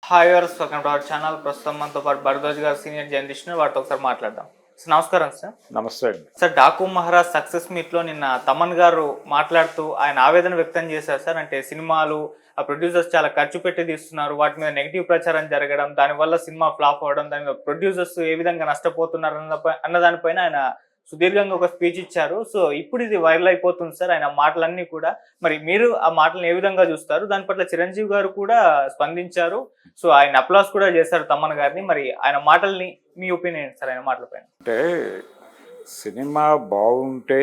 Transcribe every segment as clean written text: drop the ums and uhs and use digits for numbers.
Hi viewers, welcome to our channel. ప్రస్తుతం మనతో పాటు భరద్వాజ్ గారు సీనియర్ జర్నలిస్ట్, వారితో ఒకసారి మాట్లాడదాం. సార్ నమస్కారం. సార్ నమస్తే అండి. సార్ డాకు మహారాజ్ సక్సెస్ మీట్లో నిన్న తమన్ గారు మాట్లాడుతూ ఆయన ఆవేదన వ్యక్తం చేశారు. సార్ అంటే సినిమాలు ఆ ప్రొడ్యూసర్స్ చాలా ఖర్చు పెట్టి తీస్తున్నారు, వాటి మీద నెగిటివ్ ప్రచారం జరగడం, దానివల్ల సినిమా ఫ్లాప్ అవ్వడం, దాని మీద ప్రొడ్యూసర్స్ ఏ విధంగా నష్టపోతున్నారు అన్న దానిపైన ఆయన సుదీర్ఘంగా ఒక స్పీచ్ ఇచ్చారు. సో ఇప్పుడు ఇది వైరల్ అయిపోతుంది సార్ ఆయన మాటలన్నీ కూడా. మరి మీరు ఆ మాటలను ఏ విధంగా చూస్తారు? దాని పట్ల చిరంజీవి గారు కూడా స్పందించారు. సో ఆయన అప్లాస్ కూడా చేశారు తమ్మన్ గారిని. మరి ఆయన మాటల్ని మీ ఒపీనియన్ సార్ ఆయన మాటలపైన? అంటే సినిమా బాగుంటే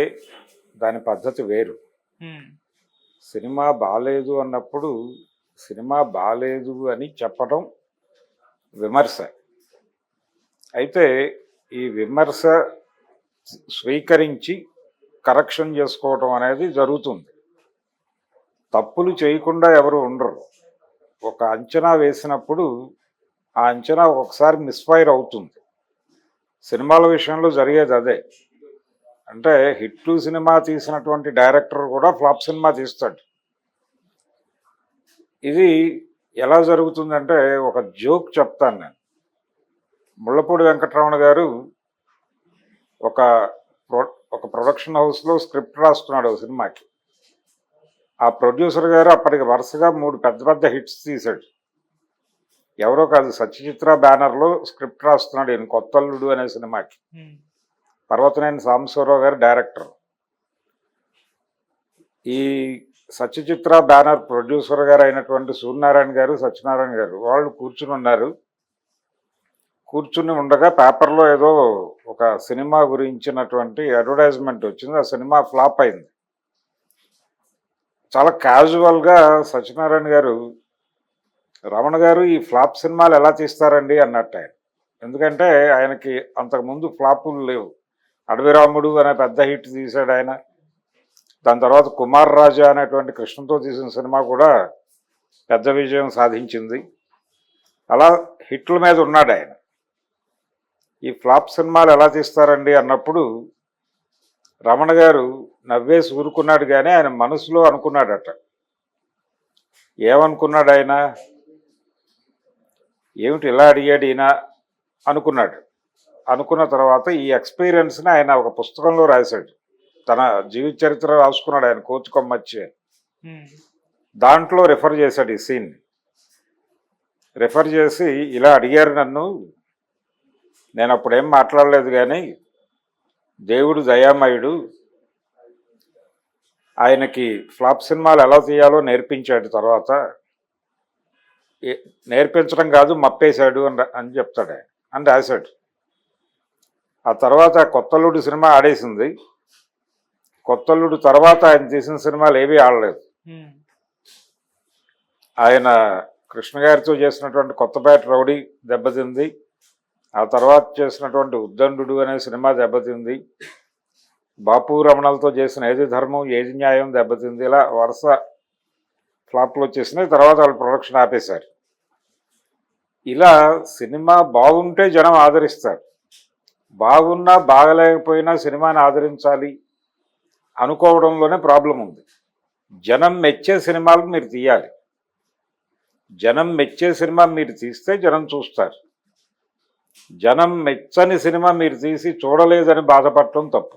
దాని పద్ధతి వేరు. సినిమా బాలేదు అన్నప్పుడు సినిమా బాలేదు అని చెప్పడం విమర్శ. అయితే ఈ విమర్శ స్వీకరించి కరెక్షన్ చేసుకోవటం అనేది జరుగుతుంది. తప్పులు చేయకుండా ఎవరు ఉండరు. ఒక అంచనా వేసినప్పుడు ఆ అంచనా ఒకసారి మిస్ఫైర్ అవుతుంది. సినిమాల విషయంలో జరిగేది అదే. అంటే హిట్ సినిమా తీసినటువంటి డైరెక్టర్ కూడా ఫ్లాప్ సినిమా తీస్తాడు. ఇది ఎలా జరుగుతుందంటే ఒక జోక్ చెప్తాను నేను. ముళ్ళపూడి వెంకటరమణ గారు ఒక ప్రొడక్షన్ హౌస్లో స్క్రిప్ట్ రాస్తున్నాడు ఒక సినిమాకి. ఆ ప్రొడ్యూసర్ గారు అప్పటికి వరుసగా 3 పెద్ద హిట్స్ తీశాడు. ఎవరో కాదు, సత్యచిత్ర బ్యానర్లో స్క్రిప్ట్ రాస్తున్నాడు ఈయన కొత్తల్లుడు అనే సినిమాకి. పర్వతనేని సాంబశివరావు గారు డైరెక్టర్. ఈ సత్యచిత్ర బ్యానర్ ప్రొడ్యూసర్ గారు అయినటువంటి సూర్యనారాయణ గారు, సత్యనారాయణ గారు వాళ్ళు కూర్చుని ఉన్నారు. కూర్చుని ఉండగా పేపర్లో ఏదో ఒక సినిమా గురించినటువంటి అడ్వర్టైజ్మెంట్ వచ్చింది. ఆ సినిమా ఫ్లాప్ అయింది. చాలా క్యాజువల్గా సత్యనారాయణ గారు, రమణ గారు ఈ ఫ్లాప్ సినిమాలు ఎలా తీస్తారండి అన్నట్టు ఆయన. ఎందుకంటే ఆయనకి అంతకుముందు ఫ్లాపులు లేవు. అడవిరాముడు అనే పెద్ద హిట్ తీశాడు ఆయన. దాని తర్వాత కుమార్ రాజా అనేటువంటి కృష్ణతో తీసిన సినిమా కూడా పెద్ద విజయం సాధించింది. అలా హిట్ల మీద ఉన్నాడు ఆయన. ఈ ఫ్లాప్ సినిమాలు ఎలా తీస్తారండి అన్నప్పుడు రమణ గారు నవ్వేసి ఊరుకున్నాడు. కానీ ఆయన మనసులో అనుకున్నాడట. ఏమనుకున్నాడు ఆయన? ఏమిటి ఇలా అడిగాడు ఈయన అనుకున్నాడు. అనుకున్న తర్వాత ఈ ఎక్స్పీరియన్స్ని ఆయన ఒక పుస్తకంలో రాశాడు. తన జీవిత చరిత్ర రాసుకున్నాడు ఆయన, కోచుకొమ్మచ్చి. దాంట్లో రిఫర్ చేశాడు ఈ సీన్ని. రిఫర్ చేసి ఇలా అడిగారు నన్ను, నేను అప్పుడేం మాట్లాడలేదు, కానీ దేవుడు దయామయుడు, ఆయనకి ఫ్లాప్ సినిమాలు ఎలా తీయాలో నేర్పించాడు. తర్వాత నేర్పించడం కాదు మప్పేశాడు అని చెప్తాడు ఆయన అని రాశాడు. ఆ తర్వాత కొత్తల్లుడు సినిమా ఆడేసింది. కొత్తల్లుడు తర్వాత ఆయన తీసిన సినిమాలు ఏవీ ఆడలేదు. ఆయన కృష్ణ గారితో చేసినటువంటి కొత్తపేట రౌడీ దెబ్బతింది. ఆ తర్వాత చేసినటువంటి ఉద్దండు అనే సినిమా దెబ్బతింది. బాపు రమణలతో చేసిన ఏది ధర్మం ఏది న్యాయం దెబ్బతింది. ఇలా వరుస ఫ్లాప్లు వచ్చేసినాయి. తర్వాత వాళ్ళు ప్రొడక్షన్ ఆపేశారు. ఇలా సినిమా బాగుంటే జనం ఆదరిస్తారు. బాగున్నా బాగలేకపోయినా సినిమాని ఆదరించాలి అనుకోవడంలోనే ప్రాబ్లం ఉంది. జనం మెచ్చే సినిమాలకు మీరు తీయాలి. జనం మెచ్చే సినిమా మీరు తీస్తే జనం చూస్తారు. జనం మెచ్చని సినిమా మీరు తీసి చూడలేదని బాధపడటం తప్పు.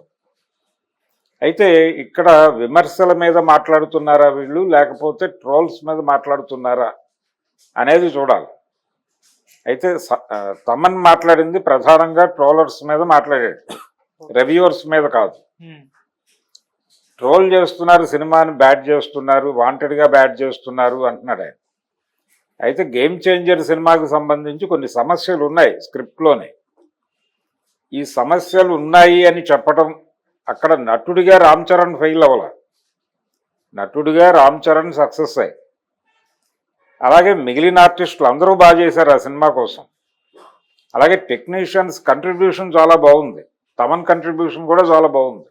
అయితే ఇక్కడ విమర్శల మీద మాట్లాడుతున్నారా వీళ్ళు, లేకపోతే ట్రోల్స్ మీద మాట్లాడుతున్నారా అనేది చూడాలి. అయితే తమన్ మాట్లాడింది ప్రధానంగా ట్రోలర్స్ మీద మాట్లాడాడు, రివ్యూవర్స్ మీద కాదు. ట్రోల్ చేస్తున్నారు, సినిమాని బ్యాడ్ చేస్తున్నారు, వాంటెడ్గా బ్యాడ్ చేస్తున్నారు అంటున్నాడు ఆయన. అయితే గేమ్ చేంజర్ సినిమాకు సంబంధించి కొన్ని సమస్యలు ఉన్నాయి స్క్రిప్ట్లోనే. ఈ సమస్యలు ఉన్నాయి అని చెప్పడం, అక్కడ నటుడిగా రామ్ చరణ్ ఫెయిల్ అవ్వాల, నటుడిగా రామ్ చరణ్ సక్సెస్ అయ్యి, అలాగే మిగిలిన ఆర్టిస్టులు అందరూ బాగా చేశారు ఆ సినిమా కోసం. అలాగే టెక్నీషియన్స్ కంట్రిబ్యూషన్ చాలా బాగుంది, తమన్ కంట్రిబ్యూషన్ కూడా చాలా బాగుంది.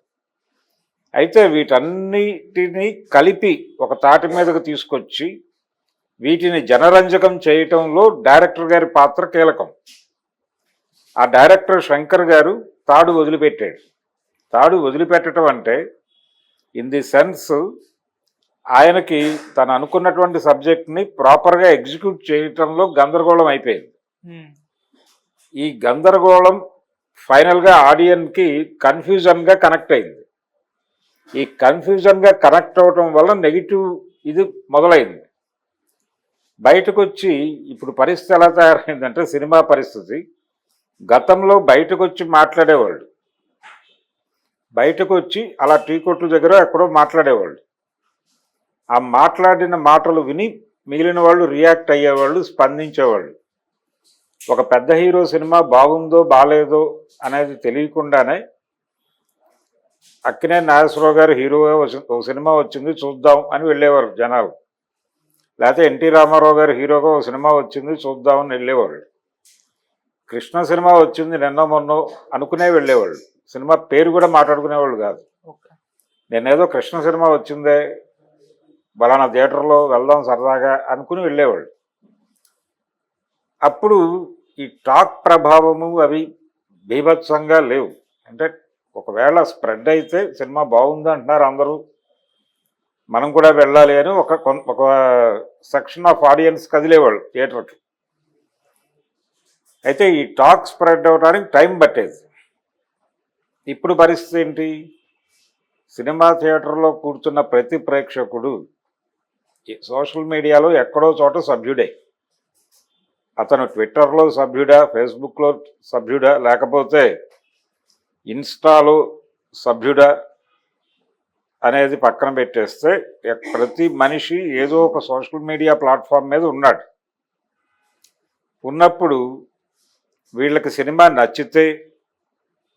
అయితే వీటన్నిటినీ కలిపి ఒక తాటి మీదకు తీసుకొచ్చి వీటిని జనరంజకం చేయటంలో డైరెక్టర్ గారి పాత్ర కీలకం. ఆ డైరెక్టర్ శంకర్ గారు తాడు వదిలిపెట్టాడు. తాడు వదిలిపెట్టడం అంటే ఇన్ ది సెన్స్ ఆయనకి తను అనుకున్నటువంటి సబ్జెక్ట్ని ప్రాపర్గా ఎగ్జిక్యూట్ చేయటంలో గందరగోళం అయిపోయింది. ఈ గందరగోళం ఫైనల్గా ఆడియన్కి కన్ఫ్యూజన్గా కనెక్ట్ అయింది. ఈ కన్ఫ్యూజన్గా కనెక్ట్ అవటం వల్ల నెగిటివ్ ఇది మొదలైంది. బయటకు వచ్చి ఇప్పుడు పరిస్థితి ఎలా తయారైందంటే సినిమా పరిస్థితి, గతంలో బయటకు వచ్చి మాట్లాడేవాళ్ళు, బయటకు వచ్చి అలా టీ కొట్ల దగ్గర ఎక్కడో మాట్లాడేవాళ్ళు, ఆ మాట్లాడిన మాటలు విని మిగిలిన వాళ్ళు రియాక్ట్ అయ్యేవాళ్ళు, స్పందించేవాళ్ళు. ఒక పెద్ద హీరో సినిమా బాగుందో బాగాలేదో అనేది తెలియకుండానే అక్కినేని నాగేశ్వరరావు గారు హీరోగా ఒక సినిమా వచ్చింది చూద్దాం అని వెళ్ళేవారు జనాలు, లేకపోతే ఎన్టీ రామారావు గారు హీరోగా ఒక సినిమా వచ్చింది చూద్దామని వెళ్ళేవాళ్ళు. కృష్ణ సినిమా వచ్చింది నిన్న మొన్న అనుకునే వెళ్ళేవాళ్ళు, సినిమా పేరు కూడా మాట్లాడుకునేవాళ్ళు కాదు. నేనేదో కృష్ణ సినిమా వచ్చిందే బలానా థియేటర్లో వెళ్దాం సరదాగా అనుకుని వెళ్ళేవాళ్ళు. అప్పుడు ఈ టాక్ ప్రభావము అవి బీభత్సంగా లేవు. అంటే ఒకవేళ స్ప్రెడ్ అయితే సినిమా బాగుంది అంటున్నారు అందరూ, మనం కూడా వెళ్ళాలి అని ఒక సెక్షన్ ఆఫ్ ఆడియన్స్ కదిలేవాళ్ళు థియేటర్కి. అయితే ఈ టాక్ స్ప్రెడ్ అవడానికి టైం పట్టేది. ఇప్పుడు పరిస్థితి ఏంటి? సినిమా థియేటర్లో కూర్చున్న ప్రతి ప్రేక్షకుడు సోషల్ మీడియాలో ఎక్కడో చోట సభ్యుడే. అతను ట్విట్టర్లో సభ్యుడా, ఫేస్బుక్లో సభ్యుడా, లేకపోతే ఇన్స్టాలో సభ్యుడా అనేది పక్కన పెట్టేస్తే ప్రతి మనిషి ఏదో ఒక సోషల్ మీడియా ప్లాట్ఫామ్ మీద ఉన్నాడు. ఉన్నప్పుడు వీళ్ళకి సినిమా నచ్చితే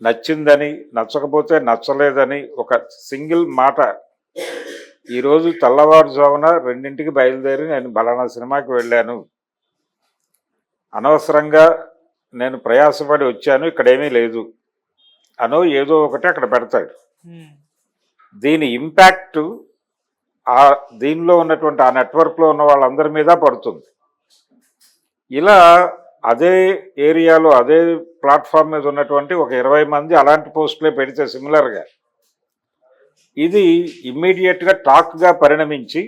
నచ్చిందని, నచ్చకపోతే నచ్చలేదని ఒక సింగిల్ మాట, ఈరోజు తెల్లవారుజామున 2ంటికి బయలుదేరి నేను బలానా సినిమాకి వెళ్ళాను, అనవసరంగా నేను ప్రయాసపడి వచ్చాను, ఇక్కడేమీ లేదు అనో ఏదో ఒకటి అక్కడ పెడతాడు. దీని ఇంపాక్ట్ దీనిలో ఉన్నటువంటి ఆ నెట్వర్క్లో ఉన్న వాళ్ళందరి మీద పడుతుంది. ఇలా అదే ఏరియాలో అదే ప్లాట్ఫామ్ మీద ఉన్నటువంటి ఒక 20 మంది అలాంటి పోస్టులే పెడితే సిమిలర్గా ఇది ఇమ్మీడియట్గా టాక్గా పరిణమించి,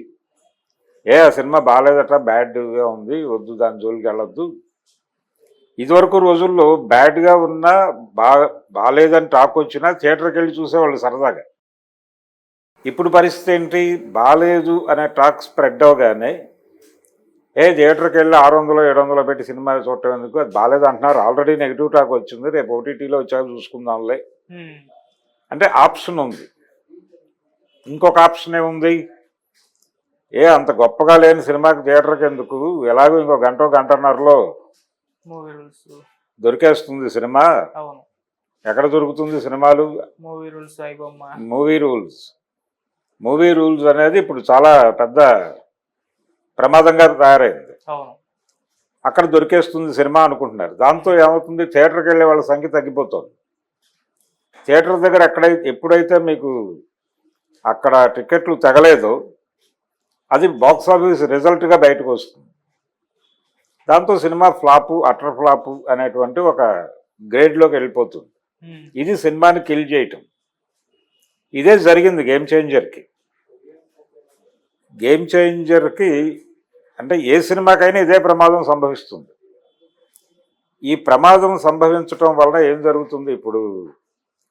ఆ సినిమా బాగాలేదట, బ్యాడ్గా ఉంది, వద్దు దాని జోలికి వెళ్ళొద్దు. ఇదివరకు రోజుల్లో బ్యాడ్గా ఉన్నా బాగాలేదని టాక్ వచ్చినా థియేటర్కి వెళ్ళి చూసేవాళ్ళు సరదాగా. ఇప్పుడు పరిస్థితి ఏంటి? బాగాలేదు అనే టాక్ స్ప్రెడ్ అవగానే థియేటర్కి వెళ్ళి 600-700 పెట్టి సినిమా చూడటం ఎందుకు, అది బాగాలేదు అంటున్నారు, ఆల్రెడీ నెగిటివ్ టాక్ వచ్చింది, రేపు ఓటీటీలో వచ్చాక చూసుకుందాంలే అంటే ఆప్షన్ ఉంది. ఇంకొక ఆప్షన్ ఏముంది? అంత గొప్పగా లేని సినిమాకి థియేటర్కి ఎందుకు, ఎలాగో ఇంకో గంటన్నరలో దొరికేస్తుంది సినిమా. ఎక్కడ దొరుకుతుంది సినిమాలు? మూవీ రూల్స్ అనేది ఇప్పుడు చాలా పెద్ద ప్రమాదంగా తయారైంది. అక్కడ దొరికేస్తుంది సినిమా అనుకుంటున్నారు. దాంతో ఏమవుతుంది? థియేటర్కి వెళ్ళే వాళ్ళ సంఖ్య తగ్గిపోతుంది. థియేటర్ దగ్గర ఎప్పుడైతే మీకు అక్కడ టికెట్లు తగలేదో అది బాక్స్ ఆఫీస్ రిజల్ట్గా బయటకు వస్తుంది. దాంతో సినిమా ఫ్లాపు, అటర్ ఫ్లాపు అనేటువంటి ఒక గ్రేడ్లోకి వెళ్ళిపోతుంది. ఇది సినిమాని కిల్ చేయటం. ఇదే జరిగింది గేమ్ చేంజర్కి. అంటే ఏ సినిమాకైనా ఇదే ప్రమాదం సంభవిస్తుంది. ఈ ప్రమాదం సంభవించటం వల్ల ఏం జరుగుతుంది? ఇప్పుడు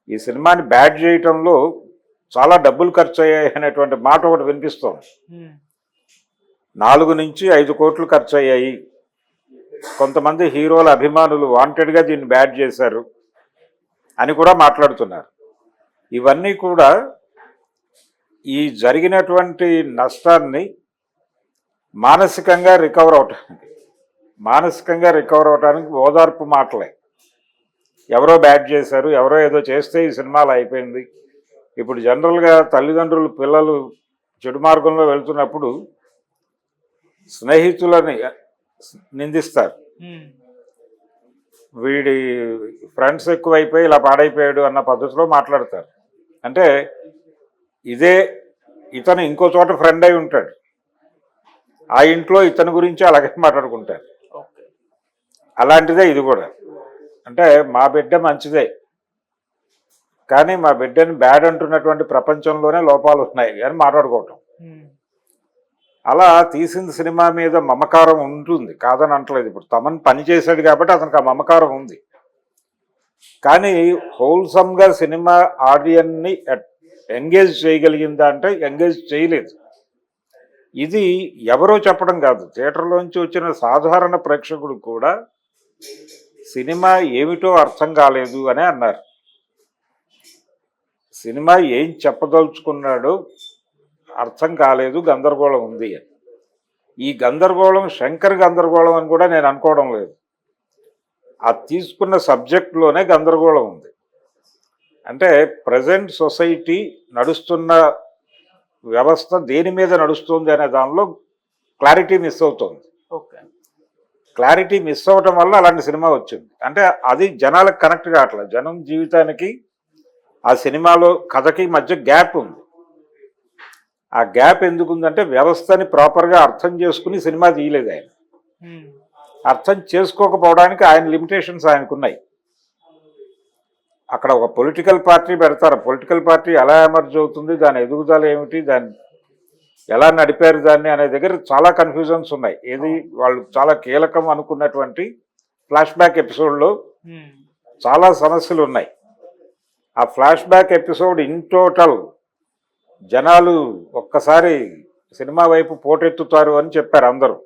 ఈ సినిమాని బ్యాడ్ చేయటంలో చాలా డబ్బులు ఖర్చు అయ్యాయి అనేటువంటి మాట ఒకటి వినిపిస్తోంది. 4 నుంచి 5 కోట్లు ఖర్చు అయ్యాయి. కొంతమంది హీరోల అభిమానులు వాంటెడ్గా దీన్ని బ్యాడ్ చేశారు అని కూడా మాట్లాడుతున్నారు. ఇవన్నీ కూడా ఈ జరిగినటువంటి నష్టాన్ని మానసికంగా రికవర్ అవటానికి ఓదార్పు మాటలే. ఎవరో బ్యాడ్ చేశారు, ఎవరో ఏదో చేస్తే ఈ సినిమాలు అయిపోయింది. ఇప్పుడు జనరల్గా తల్లిదండ్రులు పిల్లలు చెడు మార్గంలో వెళ్తున్నప్పుడు స్నేహితులని నిందిస్తారు. వీడి ఫ్రెండ్స్ ఎక్కువైపోయి ఇలా పాడైపోయాడు అన్న పద్ధతిలో మాట్లాడతారు. అంటే ఇతను ఇంకో చోట ఫ్రెండ్ అయి ఉంటాడు, ఆ ఇంట్లో ఇతని గురించి అలాగే మాట్లాడుకుంటారు. అలాంటిదే ఇది కూడా. అంటే మా బిడ్డ మంచిదే, కానీ మా బిడ్డని బ్యాడ్ అంటున్నటువంటి ప్రపంచంలోనే లోపాలు ఉన్నాయి అని మాట్లాడుకోవటం. అలా తీసిన సినిమా మీద మమకారం ఉంటుంది, కాదని అంటలేదు. ఇప్పుడు తమన్ పని చేశాడు కాబట్టి అతనికి ఆ మమకారం ఉంది. కానీ హోల్సమ్గా సినిమా ఆడియన్ని ఎంగేజ్ చేయగలిగిందా అంటే ఎంగేజ్ చేయలేదు. ఇది ఎవరో చెప్పడం కాదు, థియేటర్లోంచి వచ్చిన సాధారణ ప్రేక్షకుడు కూడా సినిమా ఏమిటో అర్థం కాలేదు అని అన్నారు. సినిమా ఏం చెప్పదలుచుకున్నాడో అర్థం కాలేదు, గందరగోళం ఉంది అని. ఈ గందరగోళం శంకర్ గందరగోళం అని కూడా నేను అనుకోవడం లేదు. ఆ తీసుకున్న సబ్జెక్టులోనే గందరగోళం ఉంది. అంటే ప్రజెంట్ సొసైటీ నడుస్తున్న వ్యవస్థ దేని మీద నడుస్తుంది అనే దానిలో క్లారిటీ మిస్ అవుతుంది. ఓకే. క్లారిటీ మిస్ అవ్వటం వల్ల అలాంటి సినిమా వచ్చింది. అంటే అది జనాలకు కనెక్ట్ కావట్లేదు. జనం జీవితానికి ఆ సినిమాలో కథకి మధ్య గ్యాప్ ఉంది. ఆ గ్యాప్ ఎందుకుందంటే వ్యవస్థని ప్రాపర్గా అర్థం చేసుకుని సినిమా తీయలేదు ఆయన. అర్థం చేసుకోకపోవడానికి ఆయన లిమిటేషన్స్ ఆయనకున్నాయి. అక్కడ ఒక పొలిటికల్ పార్టీ పెడతారు, పొలిటికల్ పార్టీ ఎలా ఎమర్జ్ అవుతుంది, దాని ఎదుగుదల ఏమిటి, దాన్ని ఎలా నడిపారు దాన్ని అనే దగ్గర చాలా కన్ఫ్యూజన్స్ ఉన్నాయి. ఏది వాళ్ళు చాలా కీలకం అనుకున్నటువంటి ఫ్లాష్ బ్యాక్ ఎపిసోడ్లో చాలా సమస్యలు ఉన్నాయి. ఆ flash back episode in total జనాలు ఒక్కసారి సినిమా వైపు పోటెత్తుతారు అని చెప్పారు అందరూ,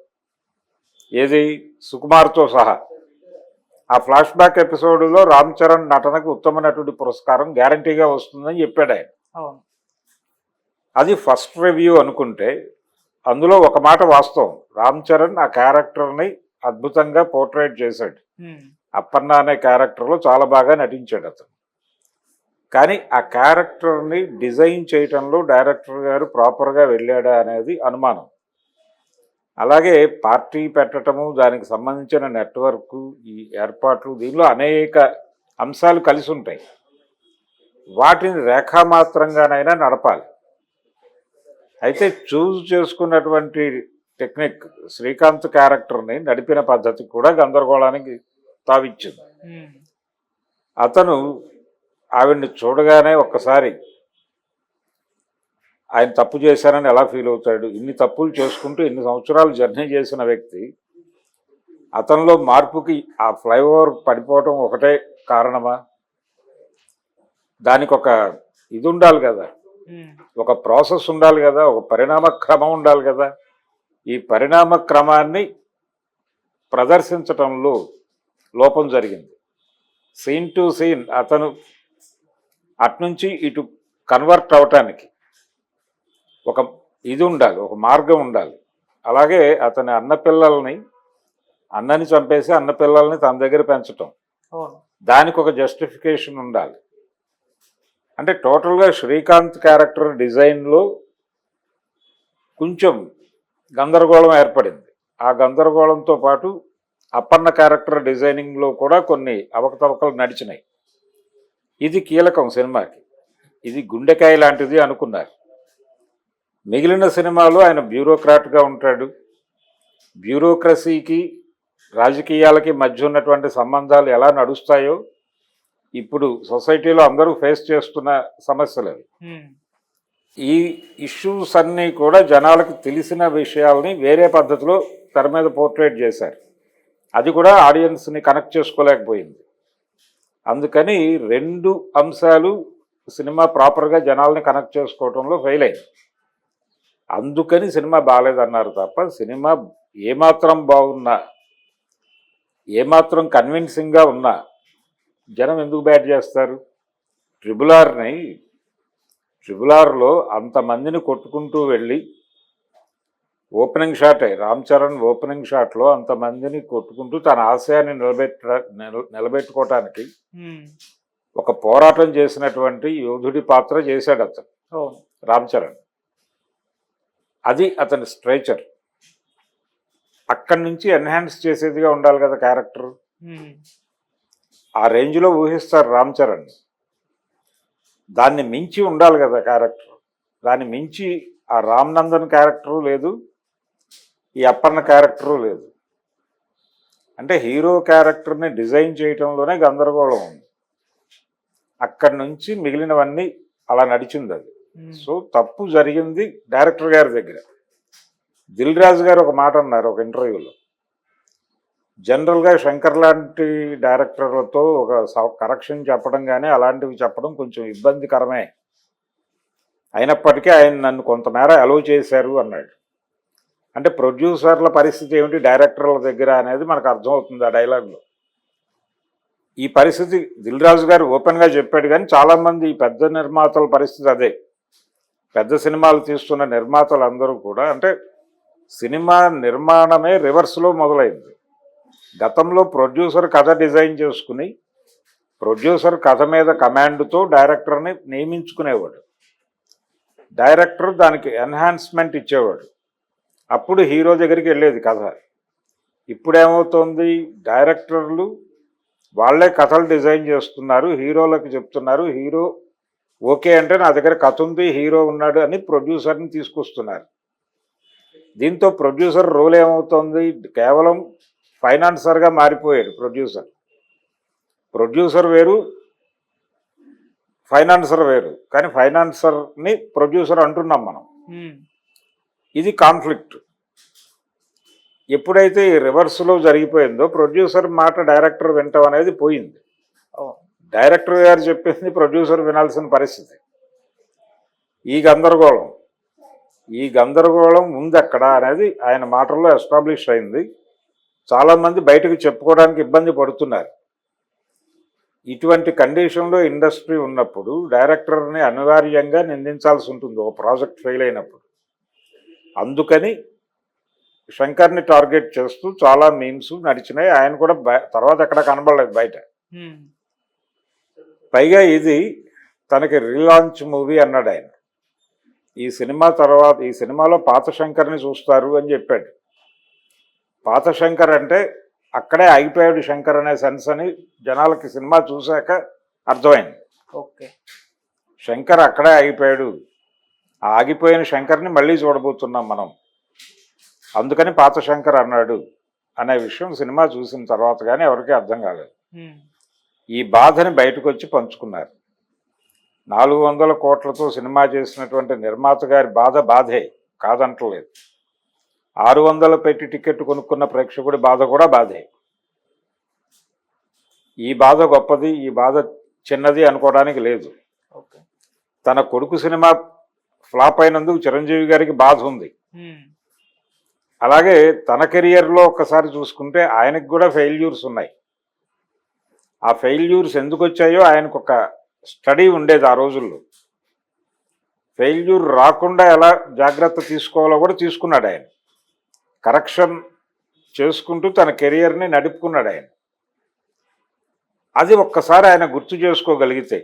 ఏది సుకుమార్తో సహా. ఆ ఫ్లాష్ బ్యాక్ ఎపిసోడ్లో రామ్ చరణ్ నటనకు ఉత్తమ నటుడి పురస్కారం గ్యారంటీగా వస్తుందని చెప్పాడు ఆయన. అది ఫస్ట్ రివ్యూ అనుకుంటే అందులో ఒక మాట వాస్తవం. రామ్ చరణ్ ఆ క్యారెక్టర్ని అద్భుతంగా పోర్ట్రేట్ చేశాడు. అప్పన్న అనే క్యారెక్టర్లో చాలా బాగా నటించాడు అతను. కానీ ఆ క్యారెక్టర్ని డిజైన్ చేయటంలో డైరెక్టర్ గారు ప్రాపర్గా వెళ్ళాడా అనేది అనుమానం. అలాగే పార్టీ పెట్టడము, దానికి సంబంధించిన నెట్వర్క్, ఈ ఏర్పాట్లు, దీనిలో అనేక అంశాలు కలిసి ఉంటాయి. వాటిని రేఖామాత్రంగానైనా నడపాలి. అయితే చూజ్ చేసుకున్నటువంటి టెక్నిక్ శ్రీకాంత్ క్యారెక్టర్ని నడిపిన పద్ధతి కూడా గందరగోళానికి తావిచ్చింది. అతను ఆవిడ్ని చూడగానే ఒక్కసారి ఆయన తప్పు చేశానని ఎలా ఫీల్ అవుతాడు? ఇన్ని తప్పులు చేసుకుంటూ ఇన్ని సంవత్సరాలు జర్నీ చేసిన వ్యక్తి, అతనిలో మార్పుకి ఆ ఫ్లైఓవర్ పడిపోవటం ఒకటే కారణమా? దానికి ఒక ఇది ఉండాలి కదా, ఒక ప్రాసెస్ ఉండాలి కదా, ఒక పరిణామ క్రమం ఉండాలి కదా. ఈ పరిణామ క్రమాన్ని ప్రదర్శించటంలో లోపం జరిగింది. సీన్ టు సీన్ అతను అట్నుంచి ఇటు కన్వర్ట్ అవటానికి ఒక ఇది ఉండాలి, ఒక మార్గం ఉండాలి. అలాగే అతని అన్నని చంపేసి అన్నపిల్లల్ని తన దగ్గర పెంచటం, దానికి ఒక జస్టిఫికేషన్ ఉండాలి. అంటే టోటల్గా శ్రీకాంత్ క్యారెక్టర్ డిజైన్లో కొంచెం గందరగోళం ఏర్పడింది. ఆ గందరగోళంతో పాటు అప్పన్న క్యారెక్టర్ డిజైనింగ్లో కూడా కొన్ని అవకతవకలు నడిచినాయి. ఇది కీలకం సినిమాకి, ఇది గుండెకాయ లాంటిది అనుకున్నారు. మిగిలిన సినిమాలో ఆయన బ్యూరోక్రాట్గా ఉంటాడు. బ్యూరోక్రసీకి రాజకీయాలకి మధ్య ఉన్నటువంటి సంబంధాలు ఎలా నడుస్తాయో ఇప్పుడు సొసైటీలో అందరూ ఫేస్ చేస్తున్న సమస్యలు అవి. ఈ ఇష్యూస్ అన్నీ కూడా జనాలకు తెలిసిన విషయాల్ని వేరే పద్ధతిలో తెర మీద పోర్ట్రేట్ చేశారు. అది కూడా ఆడియన్స్ని కనెక్ట్ చేసుకోలేకపోయింది. అందుకని రెండు అంశాలు సినిమా ప్రాపర్గా జనాల్ని కనెక్ట్ చేసుకోవడంలో ఫెయిల్ అయింది. అందుకని సినిమా బాగాలేదన్నారు తప్ప సినిమా ఏమాత్రం బాగున్నా, ఏమాత్రం కన్విన్సింగ్గా ఉన్నా జనం ఎందుకు బ్యాట్ చేస్తారు? ట్రిపుల్ ఆర్లో అంతమందిని కొట్టుకుంటూ వెళ్ళి ఓపెనింగ్ షాటే, రామ్ చరణ్ ఓపెనింగ్ షాట్లో అంతమందిని కొట్టుకుంటూ తన ఆశయాన్ని నిలబెట్టుకోవటానికి ఒక పోరాటం చేసినటువంటి యోధుడి పాత్ర చేశాడు అతను రామ్ చరణ్. అది అతని స్ట్రేచర్. అక్కడి నుంచి ఎన్హాన్స్ చేసేదిగా ఉండాలి కదా క్యారెక్టర్. ఆ రేంజ్లో ఊహిస్తారు రామ్ చరణ్. దాన్ని మించి ఉండాలి కదా క్యారెక్టర్. దాన్ని మించి ఆ రామ్ నందన్ క్యారెక్టరు లేదు, ఈ అప్పన్న క్యారెక్టరు లేదు. అంటే హీరో క్యారెక్టర్ని డిజైన్ చేయటంలోనే గందరగోళం ఉంది. అక్కడి నుంచి మిగిలినవన్నీ అలా నడిచింది అది. సో తప్పు జరిగింది డైరెక్టర్ గారి దగ్గర. దిల్ రాజు గారు ఒక మాట అన్నారు ఒక ఇంటర్వ్యూలో, జనరల్గా శంకర్ లాంటి డైరెక్టర్లతో ఒక కరెక్షన్ చెప్పడం కానీ అలాంటివి చెప్పడం కొంచెం ఇబ్బందికరమే, అయినప్పటికీ ఆయన నన్ను కొంతమేర అలౌ చేశారు అన్నాడు. అంటే ప్రొడ్యూసర్ల పరిస్థితి ఏమిటి డైరెక్టర్ల దగ్గర అనేది మనకు అర్థమవుతుంది ఆ డైలాగ్లో. ఈ పరిస్థితి దిల్ రాజు గారు ఓపెన్గా చెప్పాడు, కానీ చాలామంది ఈ పెద్ద నిర్మాతల పరిస్థితి అదే. పెద్ద సినిమాలు తీస్తున్న నిర్మాతలు అందరూ కూడా, అంటే సినిమా నిర్మాణమే రివర్స్లో మొదలైంది. గతంలో ప్రొడ్యూసర్ కథ డిజైన్ చేసుకుని ప్రొడ్యూసర్ కథ మీద కమాండ్తో డైరెక్టర్ని నియమించుకునేవాడు, డైరెక్టర్ దానికి ఎన్హాన్స్మెంట్ ఇచ్చేవాడు, అప్పుడు హీరో దగ్గరికి వెళ్ళేది కథ. ఇప్పుడేమవుతోంది, డైరెక్టర్లు వాళ్ళే కథలు డిజైన్ చేస్తున్నారు, హీరోలకు చెప్తున్నారు, హీరో ఓకే అంటే నా దగ్గర కథ ఉంది, హీరో ఉన్నాడు అని ప్రొడ్యూసర్ని తీసుకొస్తున్నారు. దీంతో ప్రొడ్యూసర్ రోల్ ఏమవుతోంది, కేవలం ఫైనాన్సర్గా మారిపోయాడు ప్రొడ్యూసర్. ప్రొడ్యూసర్ వేరు, ఫైనాన్సర్ వేరు, కానీ ఫైనాన్సర్ని ప్రొడ్యూసర్ అంటున్నాం మనం. ఇది కాన్ఫ్లిక్ట్. ఎప్పుడైతే ఈ రివర్స్లో జరిగిపోయిందో ప్రొడ్యూసర్ మాట డైరెక్టర్ వింటాం అనేది పోయింది. డైరెక్టర్ గారు చెప్పింది ప్రొడ్యూసర్ వినాల్సిన పరిస్థితి. ఈ గందరగోళం ఉంది అక్కడ అనేది ఆయన మాటల్లో ఎస్టాబ్లిష్ అయింది. చాలామంది బయటకు చెప్పుకోవడానికి ఇబ్బంది పడుతున్నారు. ఇటువంటి కండిషన్లో ఇండస్ట్రీ ఉన్నప్పుడు డైరెక్టర్ని అనివార్యంగా నిందించాల్సి ఉంటుంది ఒక ప్రాజెక్ట్ ఫెయిల్ అయినప్పుడు. అందుకని శంకర్ని టార్గెట్ చేస్తూ చాలా మీమ్స్ నడిచినాయి. ఆయన కూడా తర్వాత ఎక్కడ కనబడలేదు బయట. పైగా ఇది తనకి రీలాంచ్ మూవీ అన్నాడు ఆయన. ఈ సినిమా తర్వాత ఈ సినిమాలో పాత శంకర్ని చూస్తారు అని చెప్పాడు. పాత శంకర్ అంటే అక్కడే ఆగిపోయాడు శంకర్ అనే సెన్స్ అని జనాలకి సినిమా చూశాక అర్థమైంది. ఓకే, శంకర్ అక్కడే ఆగిపోయాడు, ఆ ఆగిపోయిన శంకర్ని మళ్ళీ చూడబోతున్నాం మనం, అందుకని పాత శంకర్ అన్నాడు అనే విషయం సినిమా చూసిన తర్వాత కానీ ఎవరికీ అర్థం కాలేదు. ఈ బాధని బయటకు వచ్చి పంచుకున్నారు. 400 కోట్లతో సినిమా చేసినటువంటి నిర్మాత గారి బాధే కాదంటలేదు. 600 పెట్టి టికెట్ కొనుక్కున్న ప్రేక్షకుడి బాధ కూడా బాధే. ఈ బాధ గొప్పది, ఈ బాధ చిన్నది అనుకోవడానికి లేదు. తన కొడుకు సినిమా ఫ్లాప్ అయినందుకు చిరంజీవి గారికి బాధ ఉంది. అలాగే తన కెరియర్లో ఒక్కసారి చూసుకుంటే ఆయనకు కూడా ఫెయిల్యూర్స్ ఉన్నాయి. ఆ ఫెయిల్యూర్స్ ఎందుకు వచ్చాయో ఆయనకు ఒక స్టడీ ఉండేది ఆ రోజుల్లో. ఫెయిల్యూర్ రాకుండా ఎలా జాగ్రత్త తీసుకోవాలో కూడా తీసుకున్నాడు ఆయన. కరెక్షన్ చేసుకుంటూ తన కెరియర్ని నడుపుకున్నాడు ఆయన. అది ఒక్కసారి ఆయన గుర్తు చేసుకోగలిగితే,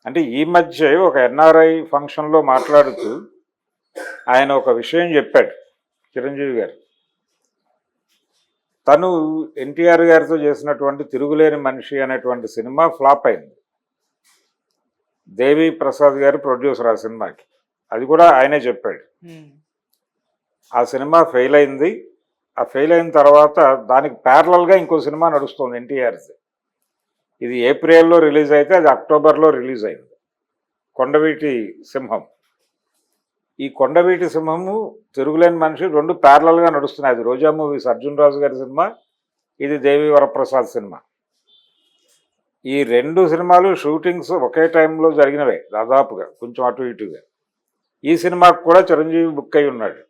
అంటే ఈ మధ్య ఒక ఎన్ఆర్ఐ ఫంక్షన్లో మాట్లాడుతూ ఆయన ఒక విషయం చెప్పాడు చిరంజీవి గారు. తను ఎన్టీఆర్ గారితో చేసినటువంటి తిరుగులేని మనిషి అనేటువంటి సినిమా ఫ్లాప్ అయింది. దేవి ప్రసాద్ గారు ప్రొడ్యూసర్ ఆ సినిమాకి, అది కూడా ఆయనే చెప్పాడు. ఆ సినిమా ఫెయిల్ అయింది. ఆ ఫెయిల్ అయిన తర్వాత దానికి ప్యారలల్గా ఇంకో సినిమా నడుస్తుంది ఎన్టీఆర్ది. ఇది ఏప్రిల్లో రిలీజ్ అయితే అది అక్టోబర్లో రిలీజ్ అయింది, కొండవీటి సింహం. ఈ కొండవీటి సింహము తిరుగులేని మనిషి రెండు ప్యారలల్గా నడుస్తున్నాయి. అది రోజా మూవీస్ అర్జున్ రాజు గారి సినిమా, ఇది దేవి వరప్రసాద్ సినిమా. ఈ రెండు సినిమాలు షూటింగ్స్ ఒకే టైంలో జరిగినవే దాదాపుగా, కొంచెం అటు ఇటుగా. ఈ సినిమాకి కూడా చిరంజీవి బుక్ అయి ఉన్నాడు.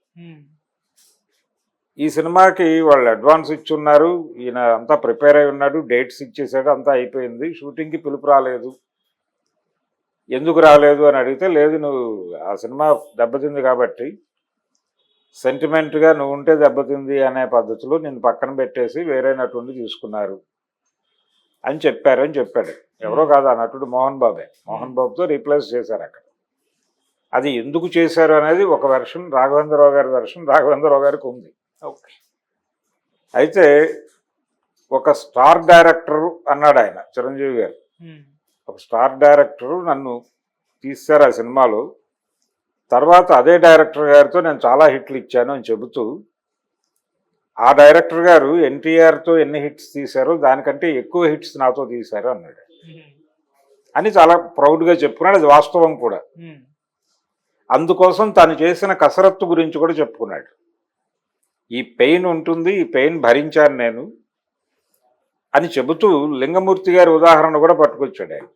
ఈ సినిమాకి వాళ్ళు అడ్వాన్స్ ఇచ్చున్నారు, ఈయన అంతా ప్రిపేర్ అయి ఉన్నాడు, డేట్స్ ఇచ్చేసాడు, అంతా అయిపోయింది. షూటింగ్కి పిలుపు రాలేదు. ఎందుకు రాలేదు అని అడిగితే, లేదు నువ్వు ఆ సినిమా దెబ్బతింది కాబట్టి సెంటిమెంట్గా నువ్వు ఉంటే దెబ్బతింది అనే పద్ధతిలో నిన్ను పక్కన పెట్టేసి వేరే నటుడిని తీసుకున్నారు అని చెప్పాడు. ఎవరో కాదు, ఆ నటుడు మోహన్ బాబే. మోహన్ బాబుతో రీప్లేస్ చేశారు అక్కడ. అది ఎందుకు చేశారు అనేది ఒక వెర్షన్, రాఘవేంద్రరావు గారి వెర్షన్ రాఘవేంద్రరావు గారికి ఉంది. అయితే ఒక స్టార్ డైరెక్టరు అన్నాడు ఆయన, చిరంజీవి గారు. ఒక స్టార్ డైరెక్టరు నన్ను తీశారు ఆ సినిమాలో, తర్వాత అదే డైరెక్టర్ గారితో నేను చాలా హిట్లు ఇచ్చాను అని చెబుతూ, ఆ డైరెక్టర్ గారు ఎన్టీఆర్తో ఎన్ని హిట్స్ తీశారో దానికంటే ఎక్కువ హిట్స్ నాతో తీశారు అన్నాడు అని చాలా ప్రౌడ్గా చెప్పుకున్నాడు. అది వాస్తవం కూడా. అందుకోసం తను చేసిన కసరత్తు గురించి కూడా చెప్పుకున్నాడు. ఈ పెయిన్ ఉంటుంది, ఈ పెయిన్ భరించాను నేను అని చెబుతూ లింగమూర్తి గారి ఉదాహరణ కూడా పట్టుకొచ్చాడు ఆయన.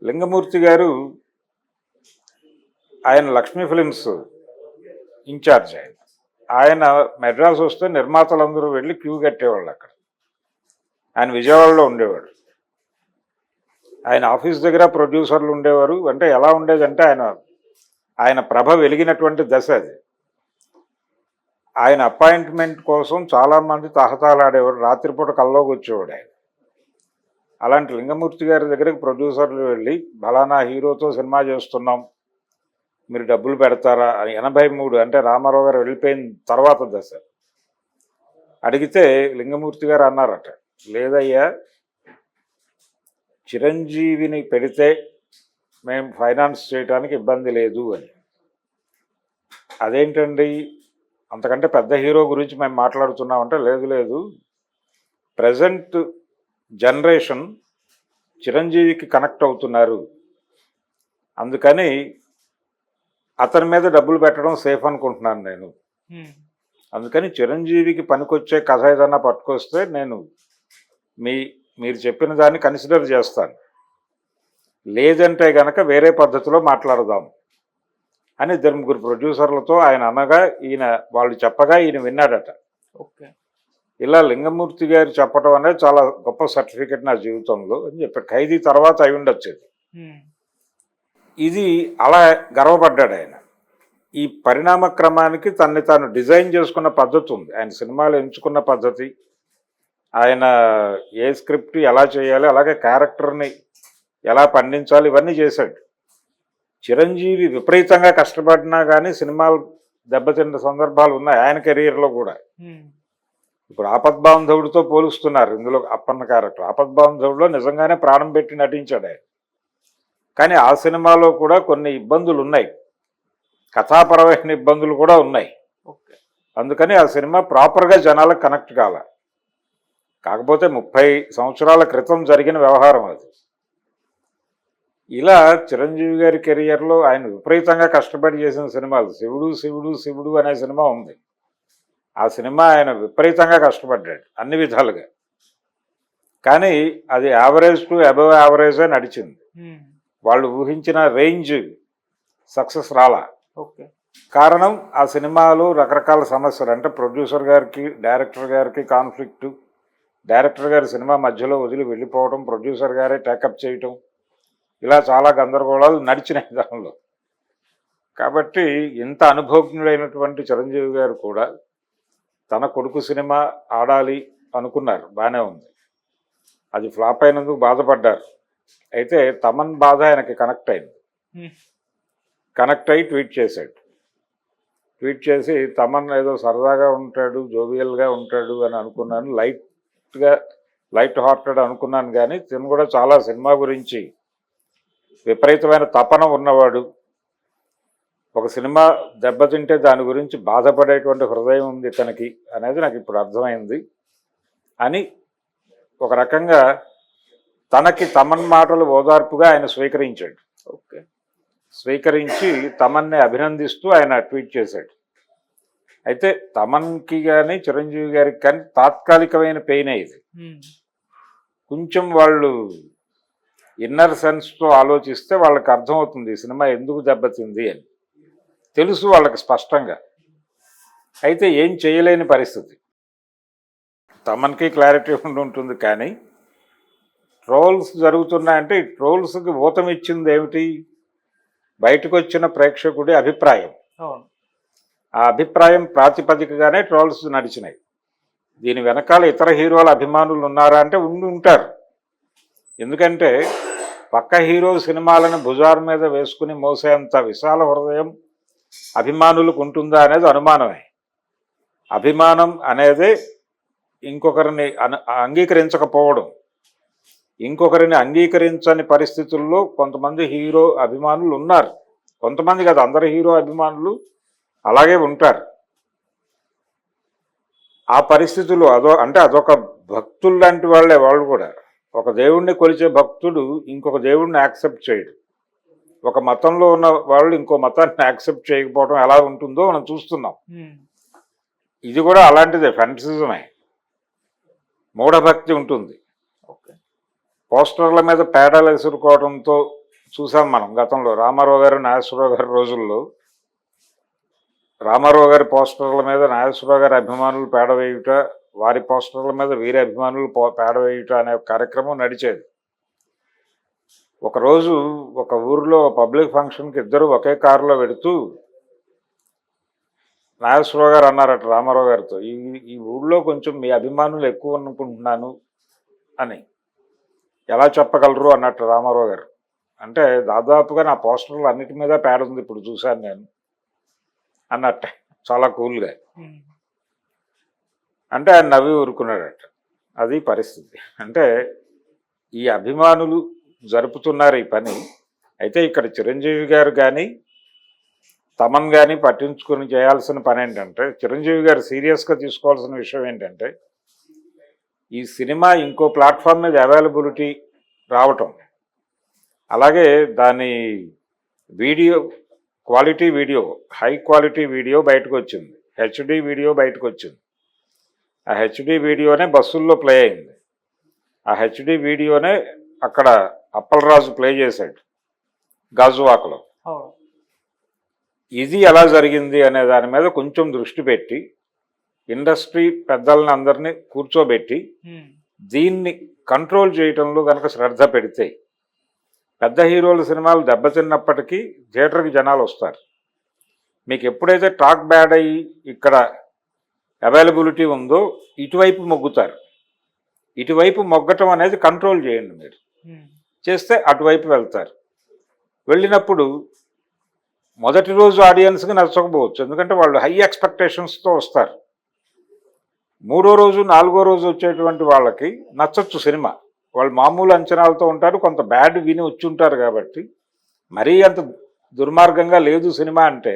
లింగమూర్తి గారు ఆయన లక్ష్మీ ఫిలిమ్స్ ఇన్ఛార్జ్ ఆయన. ఆయన మెడ్రాస్ వస్తే నిర్మాతలందరూ వెళ్ళి క్యూ కట్టేవాళ్ళు అక్కడ. ఆయన విజయవాడలో ఉండేవాడు. ఆయన ఆఫీస్ దగ్గర ప్రొడ్యూసర్లు ఉండేవారు. అంటే ఎలా ఉండేదంటే ఆయన ప్రభ వెలిగినటువంటి దశ అది. ఆయన అపాయింట్మెంట్ కోసం చాలామంది తహతాలాడేవారు. రాత్రిపూట కల్లోకి వచ్చేవాడు ఆయన. అలాంటి లింగమూర్తి గారి దగ్గరికి ప్రొడ్యూసర్లు వెళ్ళి ఫలానా హీరోతో సినిమా చేస్తున్నాం, మీరు డబ్బులు పెడతారా అని 83 అంటే రామారావు గారు వెళ్ళిపోయిన తర్వాత దశ అడిగితే లింగమూర్తి గారు అన్నారట, లేదయ్యా, చిరంజీవిని పెడితే మేము ఫైనాన్స్ చేయడానికి ఇబ్బంది లేదు అని. అదేంటండి, అంతకంటే పెద్ద హీరో గురించి మేము మాట్లాడుతున్నామంటే, లేదు ప్రజెంట్ జనరేషన్ చిరంజీవికి కనెక్ట్ అవుతున్నారు, అందుకని అతని మీద డబ్బులు పెట్టడం సేఫ్ అనుకుంటున్నాను నేను. అందుకని చిరంజీవికి పనికొచ్చే కథ ఏదన్నా పట్టుకొస్తే నేను మీరు చెప్పిన దాన్ని కన్సిడర్ చేస్తాను, లేదంటే గనక వేరే పద్ధతిలో మాట్లాడదాం అని 2-3 ప్రొడ్యూసర్లతో ఆయన అనగా వాళ్ళు చెప్పగా ఈయన విన్నాడట. ఓకే, ఇలా లింగమూర్తి గారు చెప్పడం అనేది చాలా గొప్ప సర్టిఫికెట్ నా జీవితంలో అని చెప్పారు. ఖైదీ తర్వాత అయి ఉండొచ్చేది. ఇది అలా గర్వపడ్డాడు ఆయన. ఈ పరిణామ క్రమానికి తనని తాను డిజైన్ చేసుకున్న పద్ధతి ఉంది. ఆయన సినిమాలు ఎంచుకున్న పద్ధతి, ఆయన ఏ స్క్రిప్ట్ ఎలా చేయాలి, అలాగే క్యారెక్టర్ని ఎలా పండించాలి, ఇవన్నీ చేశాడు. చిరంజీవి విపరీతంగా కష్టపడినా కానీ సినిమాలు దెబ్బతిన్న సందర్భాలు ఉన్నాయి ఆయన కెరీర్లో కూడా. ఇప్పుడు ఆపద్బాంధవుడితో పోలుస్తున్నారు ఇందులో అప్పన్న క్యారెక్టర్. ఆపద్బాంధవుడిలో నిజంగానే ప్రాణం పెట్టి నటించాడు ఆయన. కానీ ఆ సినిమాలో కూడా కొన్ని ఇబ్బందులు ఉన్నాయి, కథాపరమైన ఇబ్బందులు కూడా ఉన్నాయి. అందుకని ఆ సినిమా ప్రాపర్గా జనాలకు కనెక్ట్ కాల. కాకపోతే 30 సంవత్సరాల క్రితం జరిగిన వ్యవహారం అది. ఇలా చిరంజీవి గారి కెరియర్లో ఆయన విపరీతంగా కష్టపడి చేసిన సినిమాలు, శివుడు అనే సినిమా ఉంది. ఆ సినిమా ఆయన విపరీతంగా కష్టపడ్డాడు అన్ని విధాలుగా. కానీ అది యావరేజ్ టు అబవ్ యావరేజే నడిచింది. వాళ్ళు ఊహించిన రేంజ్ సక్సెస్ రాలా. కారణం ఆ సినిమాలో రకరకాల సమస్యలు. అంటే ప్రొడ్యూసర్ గారికి డైరెక్టర్ గారికి కాన్ఫ్లిక్టు, డైరెక్టర్ గారి సినిమా మధ్యలో వదిలి వెళ్ళిపోవడం, ప్రొడ్యూసర్ గారే టేకప్ చేయటం, ఇలా చాలా గందరగోళాలు నడిచినాయి దానిలో. కాబట్టి ఇంత అనుభవజ్ఞుడైనటువంటి చిరంజీవి గారు కూడా తన కొడుకు సినిమా ఆడాలి అనుకున్నారు, బాగానే ఉంది. అది ఫ్లాప్ అయినందుకు బాధపడ్డారు. అయితే తమన్ బాధ ఆయనకి కనెక్ట్ అయింది. కనెక్ట్ అయ్యి ట్వీట్ చేశాడు. ట్వీట్ చేసి తమన్ ఏదో సరదాగా ఉంటాడు, జోవియల్గా ఉంటాడు అని అనుకున్నాను, లైట్ హార్టెడ్ అనుకున్నాను. కానీ తిను కూడా చాలా సినిమా గురించి విపరీతమైన తపన ఉన్నవాడు. ఒక సినిమా దెబ్బతింటే దాని గురించి బాధపడేటువంటి హృదయం ఉంది తనకి అనేది నాకు ఇప్పుడు అర్థమైంది అని ఒక రకంగా తనకి తమన్ మాటలు ఓదార్పుగా ఆయన స్వీకరించాడు. స్వీకరించి తమన్ని అభినందిస్తూ ఆయన ట్వీట్ చేశాడు. అయితే తమన్కి కానీ చిరంజీవి గారికి కానీ తాత్కాలికమైన పెయిన్ ఇది. కొంచెం వాళ్ళు ఇన్నర్ సెన్స్తో ఆలోచిస్తే వాళ్ళకి అర్థమవుతుంది ఈ సినిమా ఎందుకు దెబ్బతింది అని, తెలుసు వాళ్ళకి స్పష్టంగా. అయితే ఏం చేయలేని పరిస్థితి. తమన్కి క్లారిటీ ఉంటుంది. కానీ ట్రోల్స్ జరుగుతున్నాయంటే ఈ ట్రోల్స్కి ఊతం ఇచ్చింది ఏమిటి, బయటకు వచ్చిన ప్రేక్షకుడి అభిప్రాయం. ఆ అభిప్రాయం ప్రాతిపదికగానే ట్రోల్స్ నడిచినాయి. దీని వెనకాల ఇతర హీరోల అభిమానులు ఉన్నారా అంటే ఉంటారు. ఎందుకంటే పక్క హీరో సినిమాలను భుజాల మీద వేసుకుని మోసేంత విశాల హృదయం అభిమానులకు ఉంటుందా అనేది అనుమానమే. అభిమానం అనేది ఇంకొకరిని అంగీకరించకపోవడం, ఇంకొకరిని అంగీకరించని పరిస్థితుల్లో కొంతమంది హీరో అభిమానులు ఉన్నారు. కొంతమంది కాదు, అందరు హీరో అభిమానులు అలాగే ఉంటారు. ఆ పరిస్థితులు అదొక భక్తులు లాంటి వాళ్ళే. వాళ్ళు కూడా ఒక దేవుణ్ణి కొలిచే భక్తుడు ఇంకొక దేవుణ్ణి యాక్సెప్ట్ చేయడు. ఒక మతంలో ఉన్న వాళ్ళు ఇంకో మతాన్ని యాక్సెప్ట్ చేయకపోవడం ఎలా ఉంటుందో మనం చూస్తున్నాం. ఇది కూడా అలాంటిదే, ఫెన్సిజమే, మూఢభక్తి ఉంటుంది. ఓకే. పోస్టర్ల మీద పేడాలు ఎసురుకోవడంతో చూసాం మనం గతంలో. రామారావు గారు, నాగేశ్వరరావు గారి రోజుల్లో రామారావు గారి పోస్టర్ల మీద నాగేశ్వరరావు గారి అభిమానులు పేడ వేయుట, వారి పోస్టర్ల మీద వీరి అభిమానులు పేడ వేయుట అనే కార్యక్రమం నడిచేది. ఒకరోజు ఒక ఊరిలో పబ్లిక్ ఫంక్షన్కి ఇద్దరు ఒకే కారులో వెడుతూ నాగేశ్వరరావు గారు అన్నారట రామారావు గారితో, ఈ ఊళ్ళో కొంచెం మీ అభిమానులు ఎక్కువ అనుకుంటున్నాను అని. ఎలా చెప్పగలరు అన్నట్టు రామారావు గారు. అంటే దాదాపుగా నా పోస్టర్లు అన్నిటి మీద పేడ ఉంది ఇప్పుడు చూశాను నేను అన్నట్టే, చాలా కూల్గా. అంటే ఆయన నవ్వి ఊరుకున్నాడట. అది పరిస్థితి. అంటే ఈ అభిమానులు జరుపుతున్నారు ఈ పని. అయితే ఇక్కడ చిరంజీవి గారు కానీ తమన్ కానీ పట్టించుకొని చేయాల్సిన పని ఏంటంటే, చిరంజీవి గారు సీరియస్గా తీసుకోవాల్సిన విషయం ఏంటంటే, ఈ సినిమా ఇంకో ప్లాట్ఫామ్ మీద అవైలబిలిటీ రావటం, అలాగే దాని video quality, video high quality video బయటకు వచ్చింది, హెచ్డి వీడియో బయటకు వచ్చింది. ఆ హెచ్డి వీడియోనే బస్సుల్లో ప్లే అయింది. ఆ హెచ్డి వీడియోనే అక్కడ అప్పలరాజు ప్లే చేశాడు గాజువాకలో. ఇది ఎలా జరిగింది అనే దాని మీద కొంచెం దృష్టి పెట్టి ఇండస్ట్రీ పెద్దలని అందరినీ కూర్చోబెట్టి దీన్ని కంట్రోల్ చేయటంలో కనుక శ్రద్ధ పెడితే, పెద్ద హీరోల సినిమాలు దెబ్బతిన్నప్పటికీ థియేటర్కి జనాలు వస్తారు. మీకు ఎప్పుడైతే టాక్ బ్యాడ్ అయ్యి ఇక్కడ అవైలబిలిటీ ఉందో ఇటువైపు మొగ్గుతారు. ఇటువైపు మొగ్గటం అనేది కంట్రోల్ చేయండి. మీరు చేస్తే అటువైపు వెళ్తారు. వెళ్ళినప్పుడు మొదటి రోజు ఆడియన్స్కి నచ్చకపోవచ్చు, ఎందుకంటే వాళ్ళు హై ఎక్స్పెక్టేషన్స్తో వస్తారు. మూడో రోజు, నాలుగో రోజు వచ్చేటువంటి వాళ్ళకి నచ్చచ్చు సినిమా. వాళ్ళు మామూలు అంచనాలతో ఉంటారు, కొంత బ్యాడ్ విని వచ్చి ఉంటారు. కాబట్టి మరీ అంత దుర్మార్గంగా లేదు సినిమా అంటే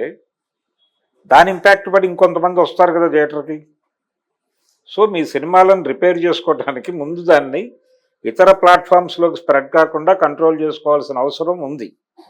దాని ఇంపాక్ట్ పడి ఇంకొంతమంది వస్తారు కదా థియేటర్కి. సో మీ సినిమాలను రిపేర్ చేసుకోవడానికి ముందు దాన్ని ఇతర ప్లాట్ఫామ్స్లోకి స్ప్రెడ్ కాకుండా కంట్రోల్ చేసుకోవాల్సిన అవసరం ఉంది.